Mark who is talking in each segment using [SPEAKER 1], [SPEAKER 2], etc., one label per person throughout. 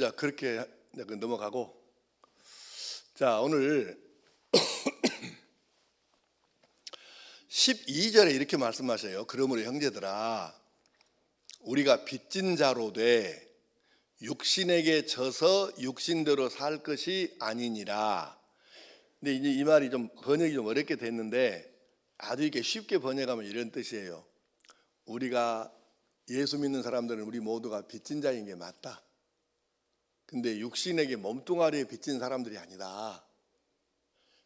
[SPEAKER 1] 자, 그렇게 넘어가고, 자, 오늘 12절에 이렇게 말씀하셔요. 그러므로 형제들아, 우리가 빚진 자로 돼 육신에게 져서 육신대로 살 것이 아니니라. 근데 이제 이 말이 좀 번역이 좀 어렵게 됐는데, 아주 이렇게 쉽게 번역하면 이런 뜻이에요. 우리가 예수 믿는 사람들은 우리 모두가 빚진 자인 게 맞다. 근데 육신에게 몸뚱아리에 빚진 사람들이 아니다.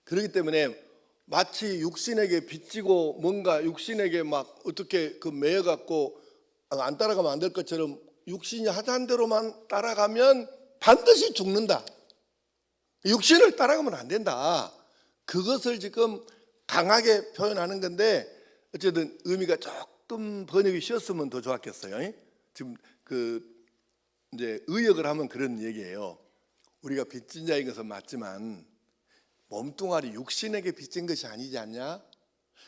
[SPEAKER 1] 그렇기 때문에 마치 육신에게 빚지고 뭔가 육신에게 막 어떻게 그 매여갖고 안 따라가면 안 될 것처럼 육신이 하자는 대로만 따라가면 반드시 죽는다. 육신을 따라가면 안 된다. 그것을 지금 강하게 표현하는 건데, 어쨌든 의미가 조금 번역이 쉬웠으면 더 좋았겠어요. 지금 이제 의역을 하면 그런 얘기예요. 우리가 빚진 자인 것은 맞지만 몸뚱아리 육신에게 빚진 것이 아니지 않냐?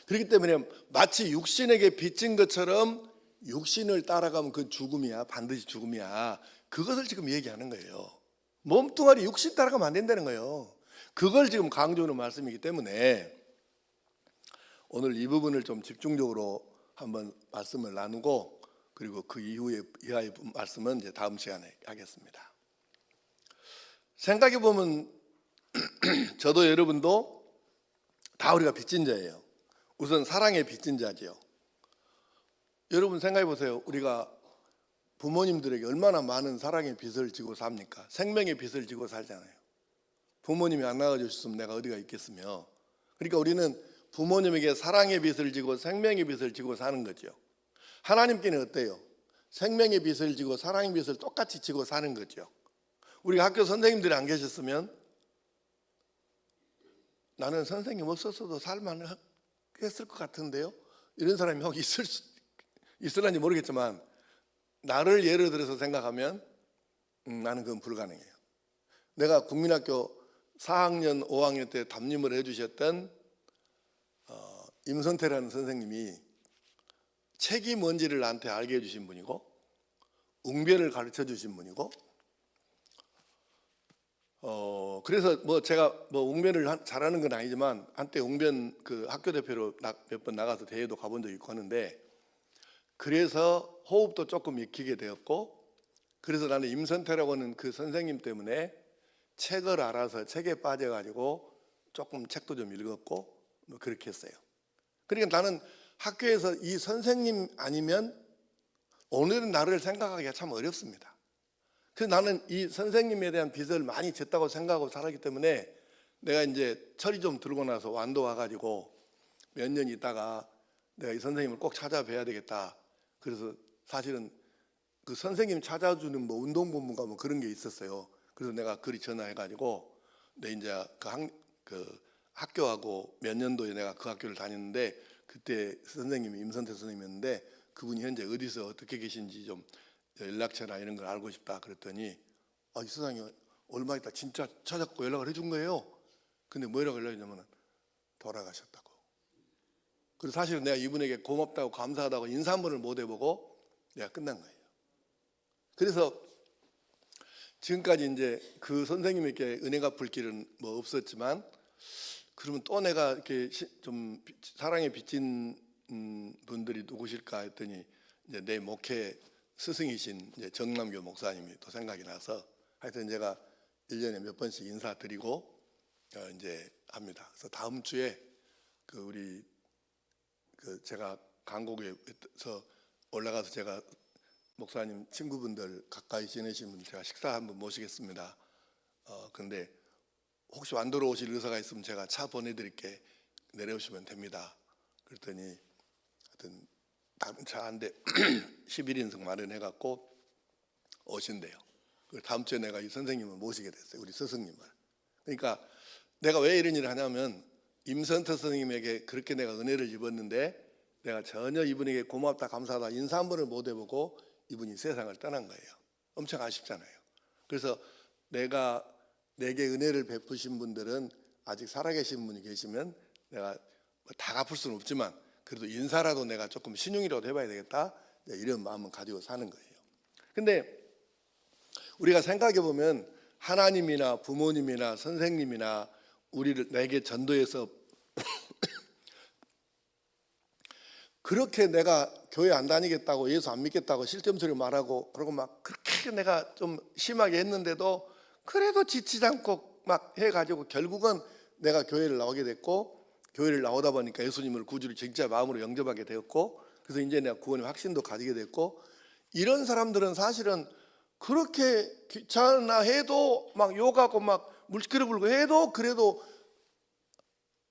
[SPEAKER 1] 그렇기 때문에 마치 육신에게 빚진 것처럼 육신을 따라가면 그 죽음이야. 반드시 죽음이야. 그것을 지금 얘기하는 거예요. 몸뚱아리 육신 따라가면 안 된다는 거예요. 그걸 지금 강조하는 말씀이기 때문에 오늘 이 부분을 좀 집중적으로 한번 말씀을 나누고, 그리고 그 이하의 말씀은 이제 다음 시간에 하겠습니다. 생각해 보면 저도 여러분도 다 우리가 빚진 자예요. 우선 사랑의 빚진 자지요. 여러분 생각해 보세요. 우리가 부모님들에게 얼마나 많은 사랑의 빚을 지고 삽니까? 생명의 빚을 지고 살잖아요. 부모님이 안 낳아주셨으면 내가 어디가 있겠으며. 그러니까 우리는 부모님에게 사랑의 빚을 지고 생명의 빚을 지고 사는 거죠. 하나님께는 어때요? 생명의 빚을 지고 사랑의 빚을 똑같이 지고 사는 거죠. 우리 학교 선생님들이 안 계셨으면 나는 선생님 없었어도 살만했을 것 같은데요. 이런 사람이 혹 있을런지 모르겠지만, 나를 예를 들어서 생각하면 나는 그건 불가능해요. 내가 국민학교 4학년, 5학년 때 담임을 해주셨던 임선태라는 선생님이 책이 뭔지를 나한테 알게 해주신 분이고, 웅변을 가르쳐 주신 분이고, 그래서 뭐 제가 뭐 웅변을 잘하는 건 아니지만 한때 웅변 그 학교 대표로 몇 번 나가서 대회도 가본 적이 있고 하는데, 그래서 호흡도 조금 익히게 되었고, 그래서 나는 임선태라고 하는 그 선생님 때문에 책을 알아서 책에 빠져가지고 조금 책도 좀 읽었고 뭐 그렇게 했어요. 그러니까 나는 학교에서 이 선생님 아니면 오늘은 나를 생각하기가 참 어렵습니다. 그래서 나는 이 선생님에 대한 빚을 많이 졌다고 생각하고 살았기 때문에, 내가 이제 철이 좀 들고 나서 완도 와가지고 몇 년 있다가 내가 이 선생님을 꼭 찾아뵈야 되겠다. 그래서 사실은 그 선생님 찾아주는 뭐 운동본부가 뭐 그런 게 있었어요. 그래서 내가 그리 전화해가지고 내 이제 그 학교하고 몇 년도에 내가 그 학교를 다녔는데, 그때 선생님이 임선태 선생님이었는데, 그분이 현재 어디서 어떻게 계신지 좀 연락처나 이런 걸 알고 싶다 그랬더니, 이 선생님이 얼마 있다 진짜 찾았고 연락을 해준 거예요. 근데 뭐라고 연락했냐면 돌아가셨다고. 그래서 사실은 내가 이분에게 고맙다고 감사하다고 인사 한 번을 못 해보고 내가 끝난 거예요. 그래서 지금까지 이제 그 선생님에게 은혜 갚을 길은 뭐 없었지만, 그러면 또 내가 이렇게 좀 사랑에 빚진 분들이 누구실까 했더니 이제 내 목회 스승이신 이제 정남교 목사님이 또 생각이 나서, 하여튼 제가 1년에 몇 번씩 인사드리고 이제 합니다. 그래서 다음 주에 우리 제가 강곡에서 올라가서 제가 목사님 친구분들 가까이 지내신 분들 제가 식사 한번 모시겠습니다. 근데 혹시 완도로 오실 의사가 있으면 제가 차 보내드릴게, 내려오시면 됩니다. 그랬더니 하여튼 다른 차 한 대 11인승 마련해갖고 오신대요. 다음 주에 내가 이 선생님을 모시게 됐어요. 우리 스승님을. 그러니까 내가 왜 이런 일을 하냐면, 임선태 선생님에게 그렇게 내가 은혜를 입었는데 내가 전혀 이분에게 고맙다 감사하다 인사 한 번을 못 해보고 이분이 세상을 떠난 거예요. 엄청 아쉽잖아요. 그래서 내게 은혜를 베푸신 분들은 아직 살아계신 분이 계시면 내가 다 갚을 수는 없지만 그래도 인사라도 내가 조금 신용이라도 해봐야 되겠다, 이런 마음을 가지고 사는 거예요. 근데 우리가 생각해 보면 하나님이나 부모님이나 선생님이나 우리를 내게 전도해서 그렇게 내가 교회 안 다니겠다고 예수 안 믿겠다고 실점소리 말하고 그러고 막 그렇게 내가 좀 심하게 했는데도 그래도 지치지 않고 막 해가지고 결국은 내가 교회를 나오게 됐고, 교회를 나오다 보니까 예수님을 구주를 진짜 마음으로 영접하게 되었고, 그래서 이제 내가 구원의 확신도 가지게 됐고, 이런 사람들은 사실은 그렇게 귀찮아 해도 막 욕하고 막 물기를 불고 해도 그래도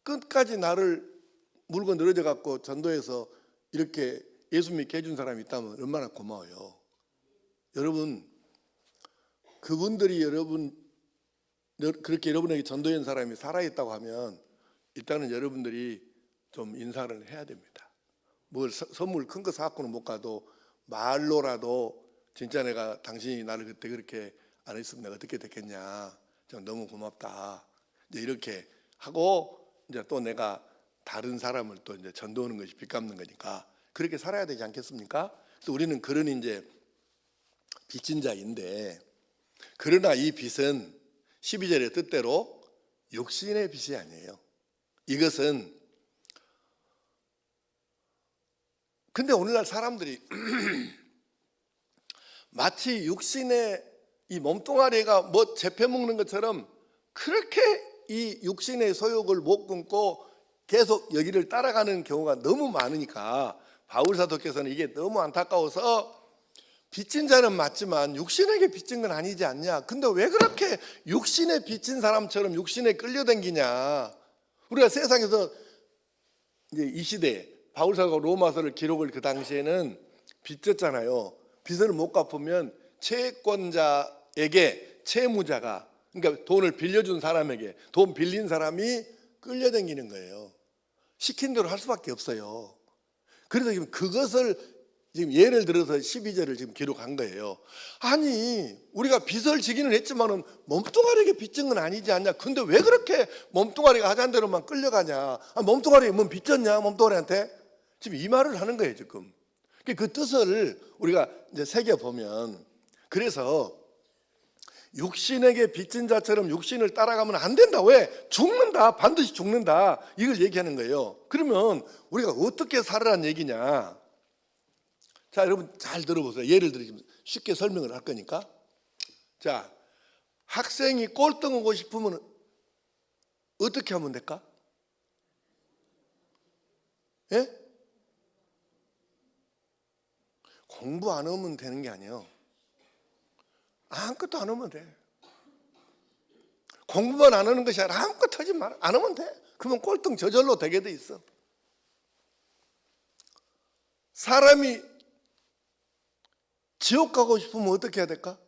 [SPEAKER 1] 끝까지 나를 물고 늘어져 갖고 전도해서 이렇게 예수 믿게 해준 사람이 있다면 얼마나 고마워요. 여러분, 그분들이 그렇게 여러분에게 전도한 사람이 살아있다고 하면 일단은 여러분들이 좀 인사를 해야 됩니다. 뭘 선물 큰 거 사갖고는 못 가도 말로라도 진짜 내가 당신이 나를 그때 그렇게 안 했으면 내가 어떻게 됐겠냐, 좀 너무 고맙다, 이제 이렇게 하고 이제 또 내가 다른 사람을 또 이제 전도하는 것이 빚 갚는 거니까 그렇게 살아야 되지 않겠습니까? 그래서 우리는 그런 이제 빚진 자인데, 그러나 이 빚은 12절의 뜻대로 육신의 빚이 아니에요. 이것은 근데 오늘날 사람들이 마치 육신의 이 몸뚱아리가 뭐 재패 먹는 것처럼 그렇게 이 육신의 소욕을 못 끊고 계속 여기를 따라가는 경우가 너무 많으니까 바울 사도께서는 이게 너무 안타까워서 빚진 자는 맞지만 육신에게 빚진 건 아니지 않냐. 근데 왜 그렇게 육신에 빚진 사람처럼 육신에 끌려다니냐. 우리가 세상에서 이제 이 시대에 바울 사도가 로마서를 기록을 그 당시에는 빚졌잖아요. 빚을 못 갚으면 채권자에게 채무자가, 그러니까 돈을 빌려준 사람에게 돈 빌린 사람이 끌려다니는 거예요. 시킨 대로 할 수밖에 없어요. 그래서 지금 그것을 지금 예를 들어서 12절을 지금 기록한 거예요. 아니, 우리가 빚을 지기는 했지만은 몸뚱아리에게 빚진 건 아니지 않냐. 근데 왜 그렇게 몸뚱아리가 하자는 대로만 끌려가냐. 몸뚱아리에 뭐 빚졌냐, 몸뚱아리한테. 지금 이 말을 하는 거예요, 지금. 그 뜻을 우리가 이제 새겨보면, 그래서 육신에게 빚진 자처럼 육신을 따라가면 안 된다. 왜? 죽는다. 반드시 죽는다. 이걸 얘기하는 거예요. 그러면 우리가 어떻게 살아라는 얘기냐. 자, 여러분 잘 들어보세요. 예를 들어 쉽게 설명을 할 거니까. 자, 학생이 꼴등하고 싶으면 어떻게 하면 될까? 예? 공부 안 하면 되는 게 아니에요. 아무것도 안 하면 돼. 공부만 안 하는 것이 아니라 아무것도 하지 안 하면 돼. 그러면 꼴등 저절로 되게 돼 있어. 사람이 지옥 가고 싶으면 어떻게 해야 될까?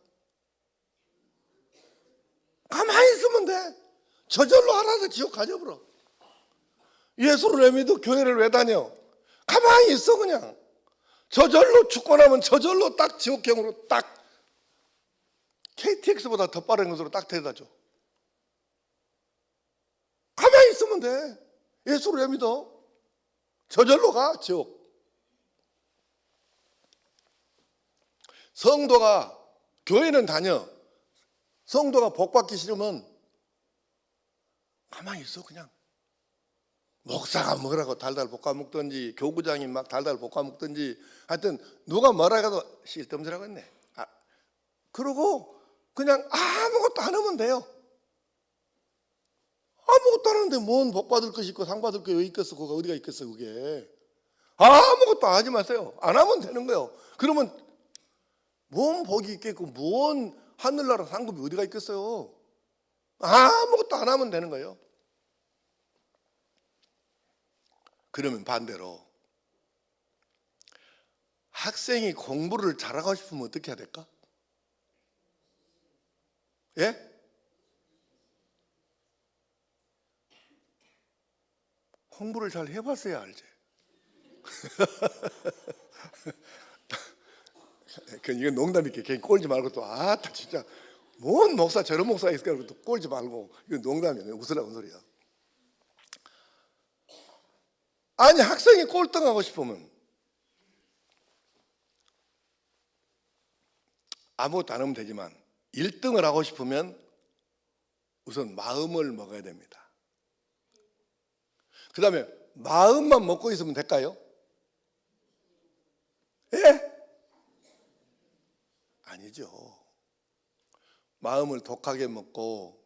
[SPEAKER 1] 가만히 있으면 돼. 저절로 알아서 지옥 가져버려. 예수를 왜 믿어? 교회를 왜 다녀? 가만히 있어 그냥. 저절로 죽고 나면 저절로 딱 지옥경으로 딱 KTX보다 더 빠른 것으로 딱 데려다 줘. 가만히 있으면 돼. 예수를 왜 믿어? 저절로 가 지옥. 성도가 교회는 다녀. 성도가 복 받기 싫으면 가만히 있어 그냥. 목사가 뭐라고 달달 볶아 먹든지 교구장이 막 달달 볶아 먹든지 하여튼 누가 뭐라 해도 실점지라고 했네. 그러고 그냥 아무것도 안 하면 돼요. 아무것도 안 하는데 뭔 복 받을 것이 있고 상 받을 게 왜 있겠어? 그거 어디가 있겠어 그게. 아무것도 하지 마세요. 안 하면 되는 거예요. 그러면 뭔 복이 있겠고 뭔 하늘나라 상급이 어디가 있겠어요? 아무것도 안 하면 되는 거예요. 그러면 반대로 학생이 공부를 잘하고 싶으면 어떻게 해야 될까? 예? 공부를 잘 해봤어야 알지. 이건 농담이니까 괜히 꼴지 말고 또 진짜 뭔 목사 저런 목사 있을까 또 꼴지 말고. 이건 농담이야. 웃으라는 소리야. 아니, 학생이 꼴등하고 싶으면 아무것도 안 하면 되지만 1등을 하고 싶으면 우선 마음을 먹어야 됩니다. 그 다음에 마음만 먹고 있으면 될까요? 예? 아니죠. 마음을 독하게 먹고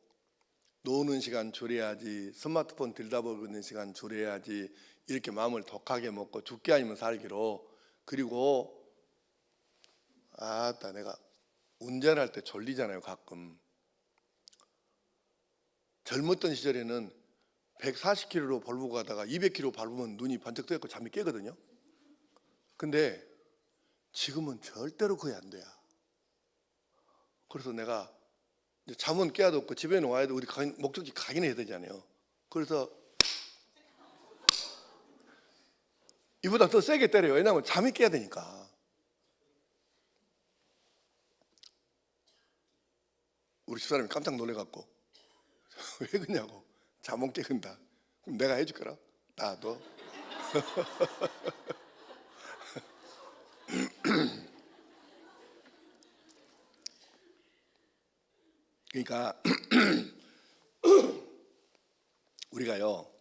[SPEAKER 1] 노는 시간 줄여야지, 스마트폰 들다보고 있는 시간 줄여야지, 이렇게 마음을 독하게 먹고 죽게 아니면 살기로. 그리고 내가 운전할 때 졸리잖아요, 가끔. 젊었던 시절에는 140km로 밟고 가다가 200km 밟으면 눈이 번쩍 뜨고 잠이 깨거든요. 근데 지금은 절대로 그게 안 돼요. 그래서 내가 이제 잠은 깨야도 없고 집에는 와야 돼. 우리 목적지 가긴 해야 되잖아요. 그래서 이보다 더 세게 때려요. 왜냐하면 잠이 깨야 되니까. 우리 집사람이 깜짝 놀래갖고 왜 그러냐고. 잠 못 깨근다. 그럼 내가 해줄 거라. 나도. 그러니까 우리가요,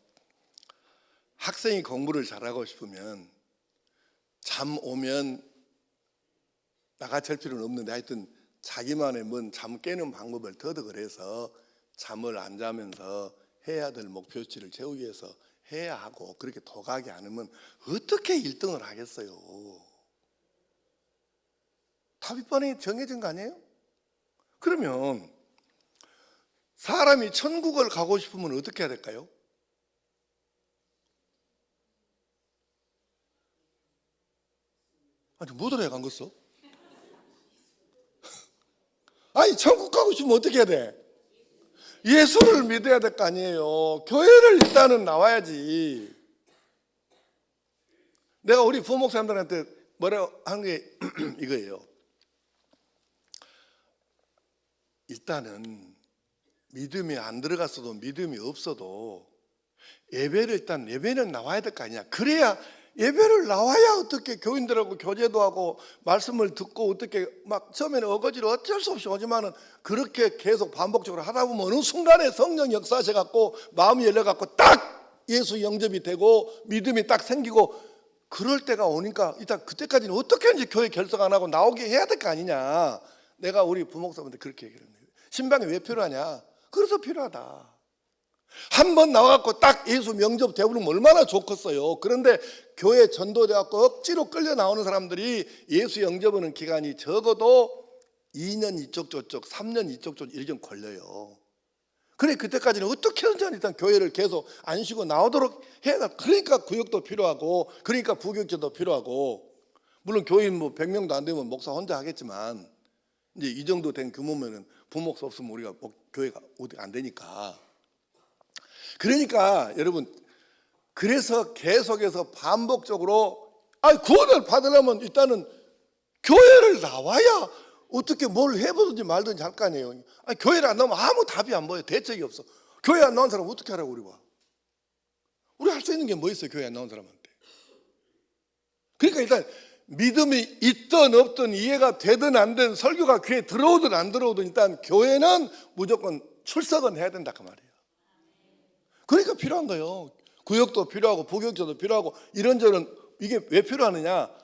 [SPEAKER 1] 학생이 공부를 잘하고 싶으면 잠 오면 나같이 할 필요는 없는데, 하여튼 자기만의 뭔 잠 깨는 방법을 터득을 해서 잠을 안 자면서 해야 될 목표치를 채우기 위해서 해야 하고, 그렇게 도가게 않으면 어떻게 1등을 하겠어요? 답이 뻔히 정해진 거 아니에요? 그러면 사람이 천국을 가고 싶으면 어떻게 해야 될까요? 아니, 못 알아야 간 거어? 아니, 천국 가고 싶으면 어떻게 해야 돼? 예수를 믿어야 될 거 아니에요. 교회를 일단은 나와야지. 내가 우리 부목사님들한테 뭐라 하는 게 이거예요. 일단은 믿음이 안 들어갔어도, 믿음이 없어도 예배는 나와야 될 거 아니야. 그래야, 예배를 나와야 어떻게 교인들하고 교제도 하고 말씀을 듣고, 어떻게 막 처음에는 어거지로 어쩔 수 없이 오지만은 그렇게 계속 반복적으로 하다 보면 어느 순간에 성령 역사하셔 갖고 마음이 열려 갖고 딱 예수 영접이 되고 믿음이 딱 생기고, 그럴 때가 오니까 일단 그때까지는 어떻게 이제 교회 결석 안 하고 나오게 해야 될 거 아니냐. 내가 우리 부목사님한테 그렇게 얘기를 했네요. 신방이 왜 필요하냐? 그래서 필요하다. 한 번 나와갖고 딱 예수 명접 되버리면 얼마나 좋겠어요. 그런데 교회 전도돼갖고 억지로 끌려 나오는 사람들이 예수 영접하는 기간이 적어도 2년 이쪽 저쪽, 3년 이쪽 저쪽 이렇게 걸려요. 그래, 그때까지는 어떻게든지 일단 교회를 계속 안 쉬고 나오도록 해야. 그러니까 구역도 필요하고, 그러니까 부교육제도 필요하고. 물론 교인 뭐 100명도 안 되면 목사 혼자 하겠지만, 이제 이 정도 된 규모면은 부목사 없으면 우리가 교회가 어디 안 되니까. 그러니까 여러분, 그래서 계속해서 반복적으로 구원을 받으려면 일단은 교회를 나와야 어떻게 뭘 해보든지 말든지 할 거 아니에요. 교회를 안 나오면 아무 답이 안 보여. 대책이 없어. 교회 안 나온 사람 어떻게 하라고 우리 봐. 우리 할 수 있는 게 뭐 있어요, 교회 안 나온 사람한테. 그러니까 일단 믿음이 있든 없든, 이해가 되든 안 되든, 설교가 귀에 들어오든 안 들어오든 일단 교회는 무조건 출석은 해야 된다 그 말이에요. 그러니까 필요한 거예요. 구역도 필요하고 부교육제도 필요하고 이런저런. 이게 왜 필요하느냐?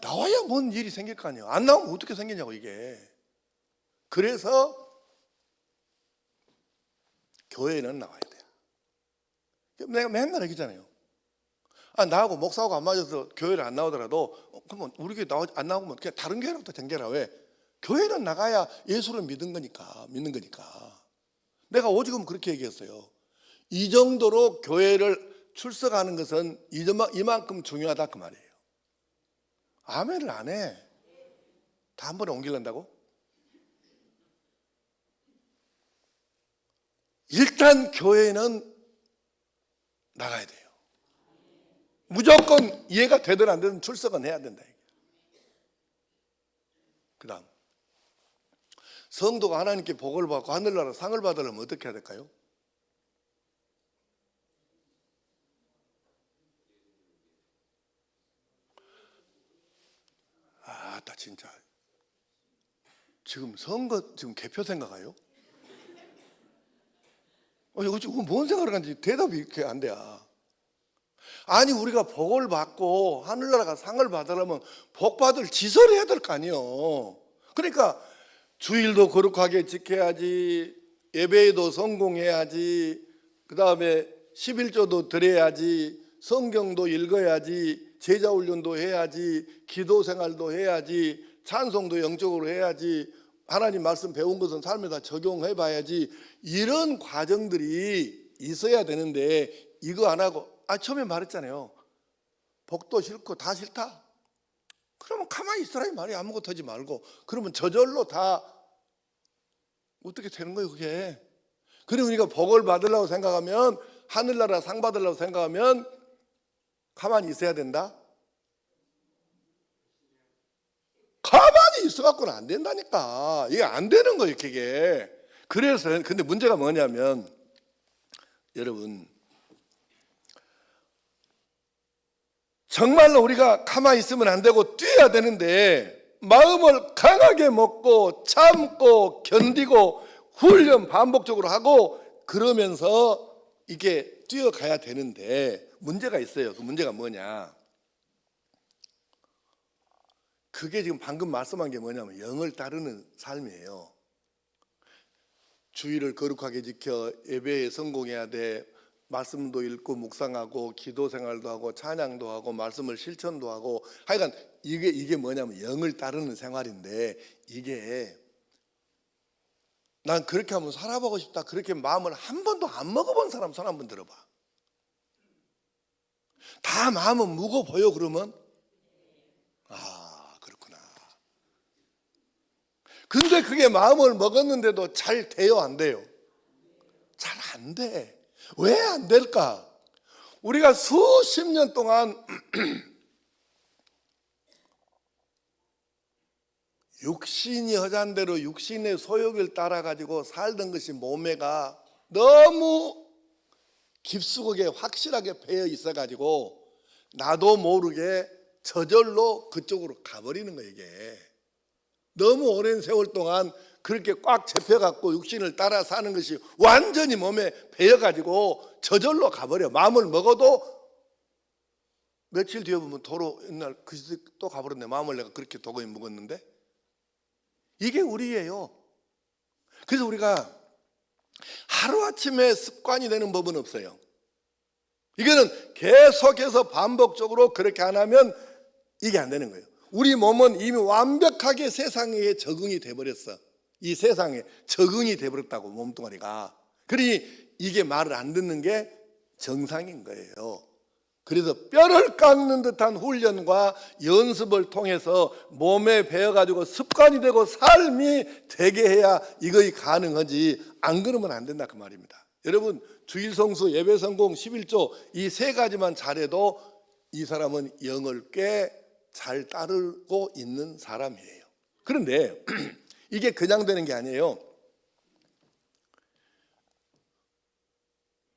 [SPEAKER 1] 나와야 뭔 일이 생길 거 아니에요. 안 나오면 어떻게 생기냐고 이게. 그래서 교회는 나와야 돼요. 내가 맨날 얘기잖아요. 나하고 목사하고 안 맞아서 교회를 안 나오더라도 그러면 우리 교회 안 나오면 그냥 다른 교회로 또 댕겨라. 왜? 교회는 나가야 예수를 믿는 거니까. 내가 오직은 그렇게 얘기했어요. 이 정도로 교회를 출석하는 것은 이만큼 중요하다 그 말이에요. 아멘을 안 해. 다 한 번에 옮기려고? 일단 교회는 나가야 돼요. 무조건 이해가 되든 안 되든 출석은 해야 된다. 그 다음, 성도가 하나님께 복을 받고 하늘나라 상을 받으려면 어떻게 해야 될까요? 진짜 지금 선거 지금 개표 생각해요? 이거 지금 뭔 생각을 하는지 대답이 이렇게 안 돼. 아니 우리가 복을 받고 하늘나라가 상을 받으려면 복 받을 지설을 해야 될 거 아니에요. 그러니까 주일도 거룩하게 지켜야지, 예배에도 성공해야지, 그 다음에 11조도 드려야지, 성경도 읽어야지, 제자훈련도 해야지, 기도 생활도 해야지, 찬송도 영적으로 해야지, 하나님 말씀 배운 것은 삶에다 적용해 봐야지, 이런 과정들이 있어야 되는데 이거 안 하고 처음에 말했잖아요. 복도 싫고 다 싫다. 그러면 가만히 있으라 이 말이야. 아무것도 하지 말고. 그러면 저절로 다 어떻게 되는 거예요 그게. 그리고 우리가 복을 받으려고 생각하면, 하늘나라 상 받으려고 생각하면 가만히 있어야 된다? 가만히 있어갖고는 안 된다니까. 이게 안 되는 거예요 이게. 그래서 근데 문제가 뭐냐면, 여러분 정말로 우리가 가만히 있으면 안 되고 뛰어야 되는데, 마음을 강하게 먹고 참고 견디고 훈련 반복적으로 하고 그러면서 이게 뛰어가야 되는데 문제가 있어요. 그 문제가 뭐냐, 그게 지금 방금 말씀한 게 뭐냐면 영을 따르는 삶이에요. 주의를 거룩하게 지켜 예배에 성공해야 돼. 말씀도 읽고 묵상하고 기도 생활도 하고 찬양도 하고 말씀을 실천도 하고, 하여간 이게 뭐냐면 영을 따르는 생활인데, 이게 난 그렇게 한번 살아보고 싶다, 그렇게 마음을 한 번도 안 먹어본 사람 손 한번 들어봐. 다 마음은 무거워 보여 그러면? 그렇구나. 근데 그게 마음을 먹었는데도 잘 돼요 안 돼요? 잘 안 돼. 왜 안 될까? 우리가 수십 년 동안 육신이 허잔 대로 육신의 소욕을 따라가지고 살던 것이 몸에가 너무 깊숙하게 확실하게 배어 있어가지고 나도 모르게 저절로 그쪽으로 가버리는 거예요 이게. 너무 오랜 세월 동안 그렇게 꽉 잡혀갖고 육신을 따라 사는 것이 완전히 몸에 배어가지고 저절로 가버려. 마음을 먹어도 며칠 뒤에 보면 도로 옛날 또 가버렸네. 마음을 내가 그렇게 도거이 먹었는데. 이게 우리예요. 그래서 우리가 하루아침에 습관이 되는 법은 없어요. 이거는 계속해서 반복적으로 그렇게 안 하면 이게 안 되는 거예요. 우리 몸은 이미 완벽하게 세상에 적응이 돼버렸어. 이 세상에 적응이 돼버렸다고, 몸뚱아리가. 그러니 이게 말을 안 듣는 게 정상인 거예요. 그래서 뼈를 깎는 듯한 훈련과 연습을 통해서 몸에 배어가지고 습관이 되고 삶이 되게 해야 이것이 가능하지, 안 그러면 안 된다 그 말입니다. 여러분 주일 성수, 예배 성공, 11조 이 세 가지만 잘해도 이 사람은 영을 꽤 잘 따르고 있는 사람이에요. 그런데 이게 그냥 되는 게 아니에요.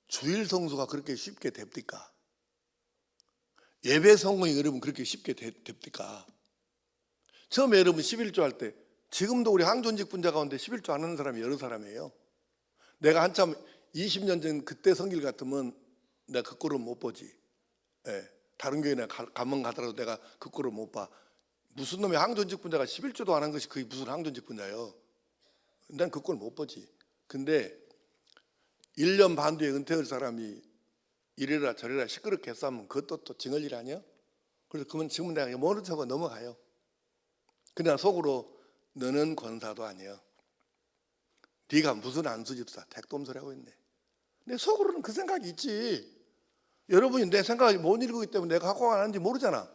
[SPEAKER 1] 주일 성수가 그렇게 쉽게 됩니까? 예배 성공이 여러분 그렇게 쉽게 됩니까? 처음에 여러분 11조 할 때, 지금도 우리 항존직 분자 가운데 11조 안 하는 사람이 여러 사람이에요. 내가 한참 20년 전 그때 성길 같으면 내가 그 꼴을 못 보지. 다른 교회나 가면 가더라도 내가 그 꼴을 못 봐. 무슨 놈의 항존직 분자가 11조도 안 한 것이 그게 무슨 항존직 분자예요. 난 그 꼴 못 보지. 근데 1년 반 뒤에 은퇴할 사람이 이래라 저래라 시끄럽게 했어 하면 그것도 또 징할 일 아니야? 그래서 그러면 지금 내가 모른 척하고 넘어가요. 그냥 속으로 너는 권사도 아니야. 네가 무슨 안수집사 택돔소리 하고 있네. 내 속으로는 그 생각이 있지. 여러분이 내 생각을 못 읽기 때문에 내가 갖고 가는지 모르잖아.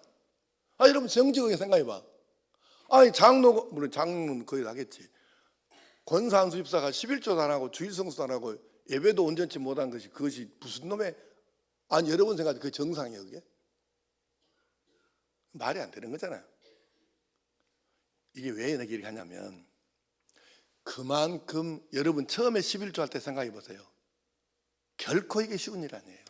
[SPEAKER 1] 여러분 정직하게 생각해봐. 장로, 물론 장로는 거의 하겠지. 권사 안수집사가 11조도 안 하고 주일성수도 안 하고 예배도 온전치 못한 것이, 그것이 무슨 놈의, 여러분 생각에 그게 정상이에요 그게? 말이 안 되는 거잖아요. 이게 왜 내가 이렇게 하냐면, 그만큼 여러분 처음에 11조 할 때 생각해 보세요. 결코 이게 쉬운 일 아니에요.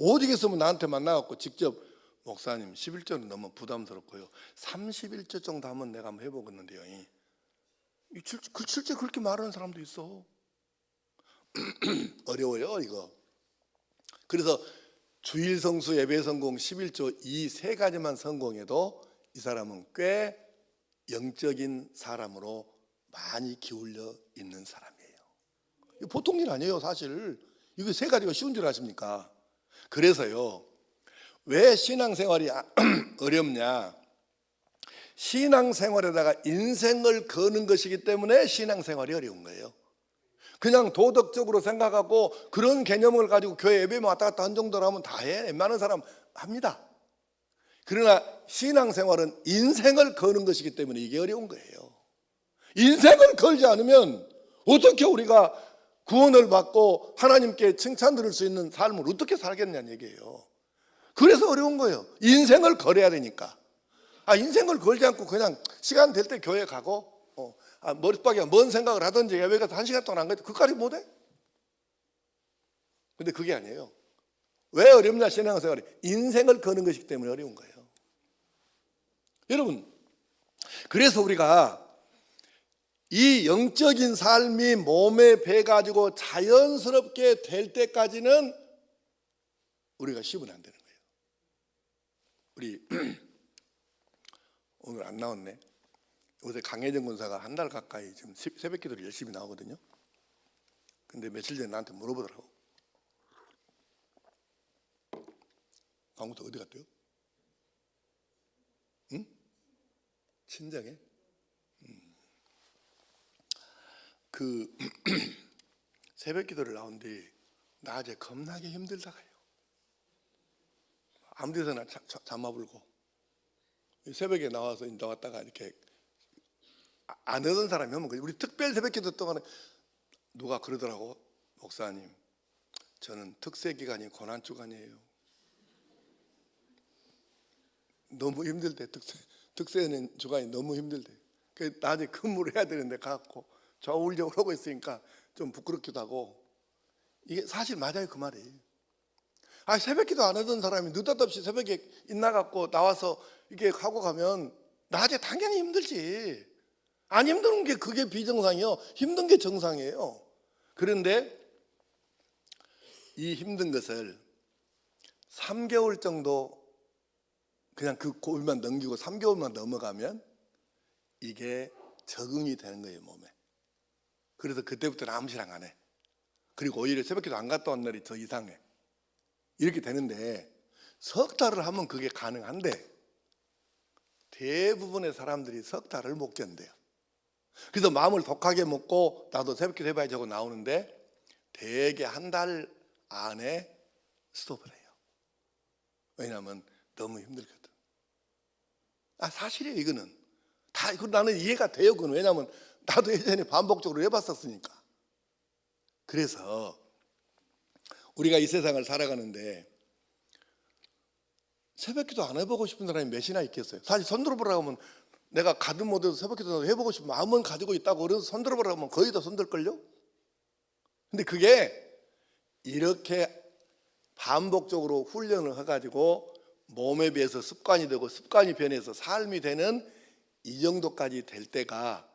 [SPEAKER 1] 오직 했으면 나한테 만나갖고 직접 목사님 11조는 너무 부담스럽고요, 31조 정도 하면 내가 한번 해보겠는데요, 실제 그렇게 말하는 사람도 있어. 어려워요 이거. 그래서 주일 성수, 예배 성공, 11조 이 세 가지만 성공해도 이 사람은 꽤 영적인 사람으로 많이 기울여 있는 사람이에요. 이거 보통 일 아니에요 사실. 이거 세 가지가 쉬운 줄 아십니까? 그래서요, 왜 신앙생활이 어렵냐? 신앙생활에다가 인생을 거는 것이기 때문에 신앙생활이 어려운 거예요. 그냥 도덕적으로 생각하고 그런 개념을 가지고 교회 예배만 왔다 갔다 한 정도라면 다 해. 웬만한 사람 합니다. 그러나 신앙생활은 인생을 거는 것이기 때문에 이게 어려운 거예요. 인생을 걸지 않으면 어떻게 우리가 구원을 받고 하나님께 칭찬 들을 수 있는 삶을 어떻게 살겠냐는 얘기예요. 그래서 어려운 거예요. 인생을 걸어야 되니까. 인생을 걸지 않고 그냥 시간 될 때 교회 가고 머릿속에 뭔 생각을 하든지 예배 가서 1시간 동안 안 가도 그까지 못해? 근데 그게 아니에요. 왜 어렵냐 신앙생활이? 인생을 거는 것이기 때문에 어려운 거예요. 여러분, 그래서 우리가 이 영적인 삶이 몸에 배가지고 자연스럽게 될 때까지는 우리가 쉬면 안 되는 거예요. 우리 오늘 안 나왔네. 요새 강혜정 권사가 한 달 가까이 지금 새벽 기도를 열심히 나오거든요. 근데 며칠 전에 나한테 물어보더라고. 강국도 어디 갔대요? 응? 친정에? 그 새벽 기도를 나오는데 낮에 겁나게 힘들다가요. 아무 데서나 잠아불고 새벽에 나와서 나왔다가 이렇게 안 하던 사람이 오면 우리 특별 새벽 기도 동안에 누가 그러더라고. 목사님, 저는 특세 기간이 고난 주간이에요. 너무 힘들대. 특세는 주간이 너무 힘들대. 그 낮에 근무를 해야 되는데 가갖고 좌우울적으로 하고 있으니까 좀 부끄럽기도 하고. 이게 사실 맞아요 그 말이. 새벽 기도 안 하던 사람이 느닷없이 새벽에 있나갖고 나와서 이렇게 하고 가면 낮에 당연히 힘들지. 안 힘든 게 그게 비정상이요. 힘든 게 정상이에요. 그런데 이 힘든 것을 3개월 정도 그냥 그 고비만 넘기고 3개월만 넘어가면 이게 적응이 되는 거예요 몸에. 그래서 그때부터는 아무 시랑 안 해. 그리고 오히려 새벽기도 안 갔다 온 날이 더 이상해. 이렇게 되는데 석 달을 하면 그게 가능한데 대부분의 사람들이 석 달을 못 견뎌요. 그래서 마음을 독하게 먹고 나도 새벽기도 해봐야지 하고 나오는데 대개 한 달 안에 스톱을 해요. 왜냐하면 너무 힘들거든. 사실이에요 이거는. 다 이거 나는 이해가 돼요. 그건 왜냐하면 나도 예전에 반복적으로 해봤었으니까. 그래서 우리가 이 세상을 살아가는데 새벽기도 안 해보고 싶은 사람이 몇이나 있겠어요. 사실 손들어보라고 하면 내가 가든 못해도 새벽기도 해보고 싶은 마음은 가지고 있다고 그래서 손들어보라고 하면 거의 다 손들걸요. 근데 그게 이렇게 반복적으로 훈련을 해가지고 몸에 비해서 습관이 되고 습관이 변해서 삶이 되는 이 정도까지 될 때가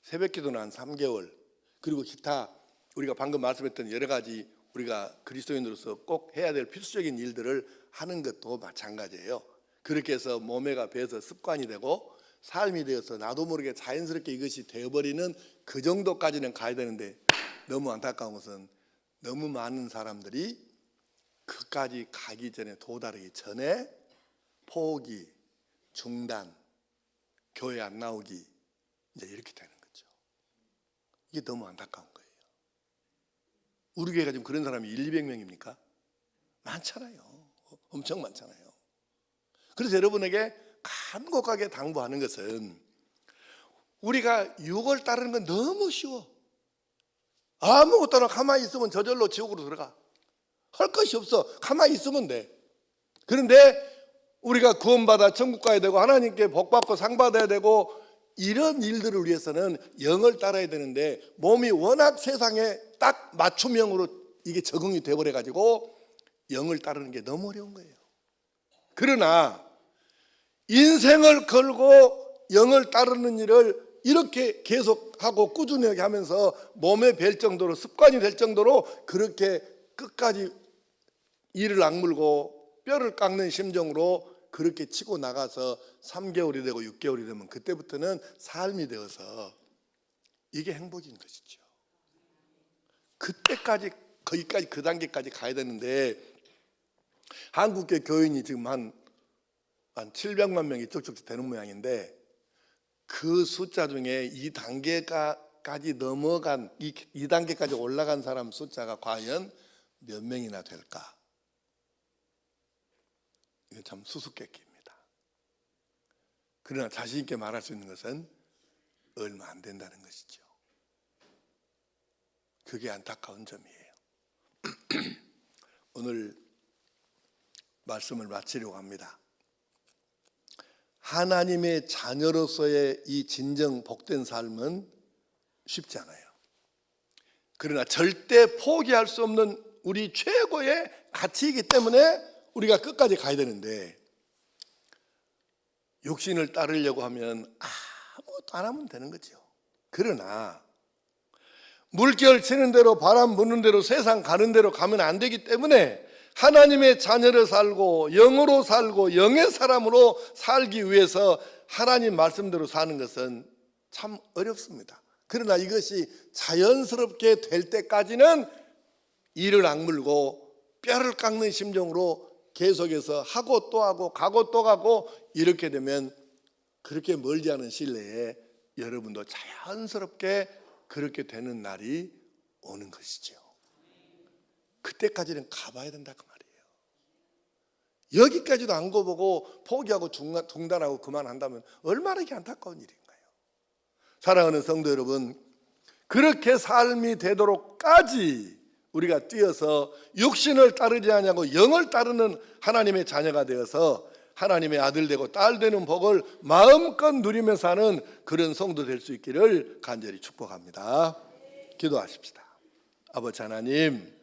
[SPEAKER 1] 새벽기도는 한 3개월 그리고 기타 우리가 방금 말씀했던 여러 가지 우리가 그리스도인으로서 꼭 해야 될 필수적인 일들을 하는 것도 마찬가지예요. 그렇게 해서 몸에가 배서 습관이 되고 삶이 되어서 나도 모르게 자연스럽게 이것이 되어버리는 그 정도까지는 가야 되는데 너무 안타까운 것은 너무 많은 사람들이 그까지 가기 전에 도달하기 전에 포기, 중단, 교회 안 나오기 이제 이렇게 되는 거죠. 이게 너무 안타까운 거예요. 우리 교회가 지금 그런 사람이 1,200명입니까? 많잖아요. 엄청 많잖아요. 그래서 여러분에게 간곡하게 당부하는 것은 우리가 유혹을 따르는 건 너무 쉬워. 아무것도 안 하고 가만히 있으면 저절로 지옥으로 들어가. 할 것이 없어. 가만히 있으면 돼. 그런데 우리가 구원받아 천국 가야 되고 하나님께 복받고 상 받아야 되고 이런 일들을 위해서는 영을 따라야 되는데 몸이 워낙 세상에 딱 맞춤형으로 이게 적응이 돼버려가지고 영을 따르는 게 너무 어려운 거예요. 그러나 인생을 걸고 영을 따르는 일을 이렇게 계속하고 꾸준하게 하면서 몸에 뵐 정도로 습관이 될 정도로 그렇게 끝까지 이를 악물고 뼈를 깎는 심정으로 그렇게 치고 나가서 3개월이 되고 6개월이 되면 그때부터는 삶이 되어서 이게 행복인 것이죠. 그때까지 거기까지 그 단계까지 가야 되는데 한국계 교인이 지금 한 700만 명이 쭉쭉 되는 모양인데 그 숫자 중에 이 단계까지 넘어간 이 단계까지 올라간 사람 숫자가 과연 몇 명이나 될까? 이게 참 수수께끼입니다. 그러나 자신 있게 말할 수 있는 것은 얼마 안 된다는 것이죠. 그게 안타까운 점이에요. 오늘 말씀을 마치려고 합니다. 하나님의 자녀로서의 이 진정 복된 삶은 쉽지 않아요. 그러나 절대 포기할 수 없는 우리 최고의 가치이기 때문에 우리가 끝까지 가야 되는데 육신을 따르려고 하면 아무것도 안 하면 되는 거죠. 그러나 물결 치는 대로 바람 부는 대로 세상 가는 대로 가면 안 되기 때문에 하나님의 자녀로 살고 영으로 살고 영의 사람으로 살기 위해서 하나님 말씀대로 사는 것은 참 어렵습니다. 그러나 이것이 자연스럽게 될 때까지는 이를 악물고 뼈를 깎는 심정으로 계속해서 하고 또 하고 가고 또 가고 이렇게 되면 그렇게 멀지 않은 시일 내에 여러분도 자연스럽게 그렇게 되는 날이 오는 것이죠. 그때까지는 가봐야 된다 그 말이에요. 여기까지도 안 가보고 포기하고 중단하고 그만한다면 얼마나 이게 안타까운 일인가요? 사랑하는 성도 여러분, 그렇게 삶이 되도록까지 우리가 뛰어서 육신을 따르지 않냐고 영을 따르는 하나님의 자녀가 되어서 하나님의 아들 되고 딸 되는 복을 마음껏 누리며 사는 그런 성도 될 수 있기를 간절히 축복합니다. 기도하십시다. 아버지 하나님,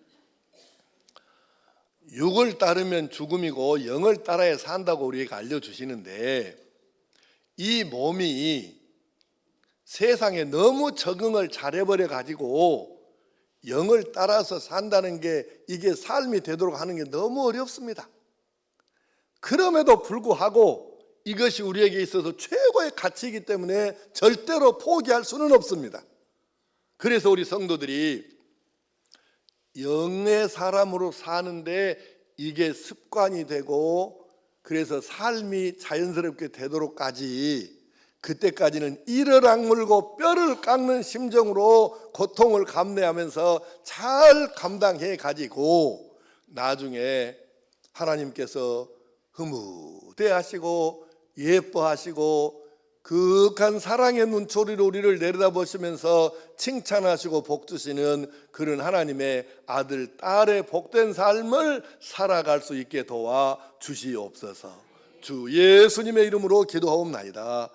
[SPEAKER 1] 육을 따르면 죽음이고 영을 따라야 산다고 우리에게 알려주시는데 이 몸이 세상에 너무 적응을 잘해버려 가지고 영을 따라서 산다는 게 이게 삶이 되도록 하는 게 너무 어렵습니다. 그럼에도 불구하고 이것이 우리에게 있어서 최고의 가치이기 때문에 절대로 포기할 수는 없습니다. 그래서 우리 성도들이 영의 사람으로 사는데 이게 습관이 되고 그래서 삶이 자연스럽게 되도록까지 그때까지는 이를 악물고 뼈를 깎는 심정으로 고통을 감내하면서 잘 감당해 가지고 나중에 하나님께서 흐뭇해하시고 예뻐하시고 그윽한 사랑의 눈초리로 우리를 내려다보시면서 칭찬하시고 복주시는 그런 하나님의 아들, 딸의 복된 삶을 살아갈 수 있게 도와 주시옵소서. 주 예수님의 이름으로 기도하옵나이다.